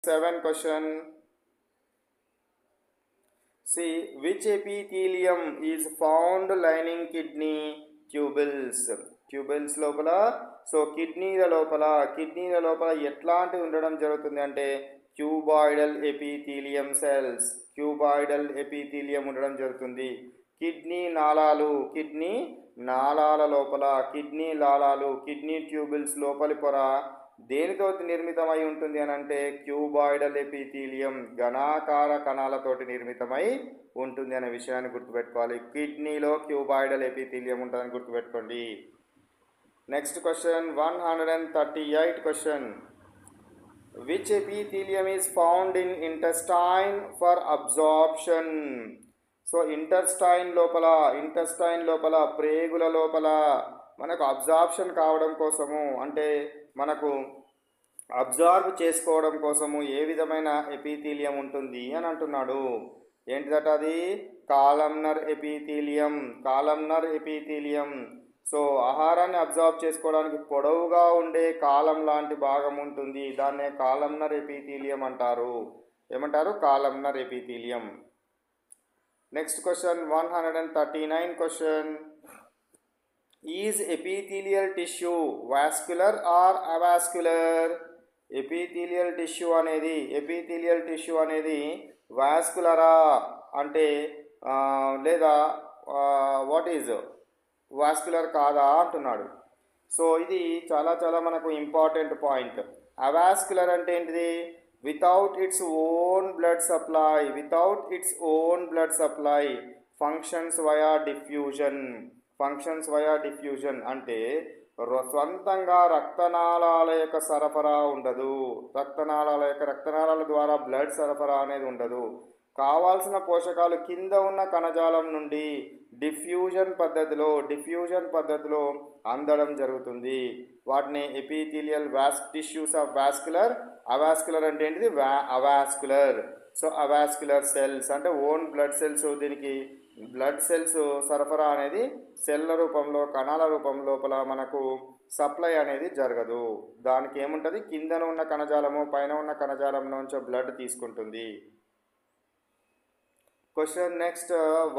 7 question. See, which epithelium is found lining kidney tubules? ట్యూబెల్స్ లోపల కిడ్నీల లోపల ఎట్లాంటివి ఉండడం జరుగుతుంది అంటే cuboidal epithelium cells, cuboidal epithelium ఉండడం జరుగుతుంది. కిడ్నీ నాళాల లోపల కిడ్నీ ట్యూబుల్స్ లోపలి పొర దేనితో నిర్మితమై ఉంటుంది అని అంటే క్యూబాయిడల్ ఎపిథీలియం, ఘనాకార కణాలతోటి నిర్మితమై ఉంటుంది అనే విషయాన్ని గుర్తుపెట్టుకోవాలి. కిడ్నీలో క్యూబాయిడల్ ఎపిథీలియం ఉంటుందని గుర్తుపెట్టుకోండి. Next question 138 question. Which epithelium is found in intestine for absorption? So intestine లోపల ప్రేగుల లోపల మనకు అబ్జార్ప్షన్ కావడం కోసము, అంటే మనకు అబ్జార్బ్ చేసుకోవడం కోసము ఏ విధమైన ఎపిథీలియం ఉంటుంది అని అంటున్నాడు. ఏంటిదట అది? Columnar epithelium. సో ఆహారాన్ని అబ్జార్బ్ చేసుకోవడానికి పొడవుగా ఉండే కాలం లాంటి భాగం ఉంటుంది, దాన్నే కాలమ్నర్ ఎపిథీలియం అంటారు. ఏమంటారు? Columnar epithelium. Next question 139 question. Is epithelial tissue vascular or avascular? Epithelial tissue అనేది వాస్కులరా అంటే లేదా వాట్ ఈజ్ వాస్కులర్ కాదా అంటున్నాడు. సో ఇది చాలా మనకు ఇంపార్టెంట్ పాయింట్. అవాస్కులర్ అంటే ఏంటిది? Without its own blood supply functions via diffusion అంటే స్వంతంగా రక్తనాళాల యొక్క సరఫరా ఉండదు. రక్తనాళాల ద్వారా బ్లడ్ సరఫరా అనేది ఉండదు. కావాల్సిన పోషకాలు కింద ఉన్న కణజాలం నుండి డిఫ్యూజన్ పద్ధతిలో అందడం జరుగుతుంది. వాటిని epithelial tissues of vascular. Avascular అంటే ఏంటిది? అవాస్కులర్. సో అవాస్కులర్ సెల్స్ అంటే ఓన్ బ్లడ్ సెల్స్. దీనికి బ్లడ్ సెల్స్ సరఫరా అనేది సెల్ల రూపంలో, కణాల రూపం లోపల మనకు సప్లై అనేది జరగదు. దానికి ఏముంటుంది? కిందన ఉన్న కణజాలము పైన ఉన్న కణజాలం నుంచి బ్లడ్ తీసుకుంటుంది. Question next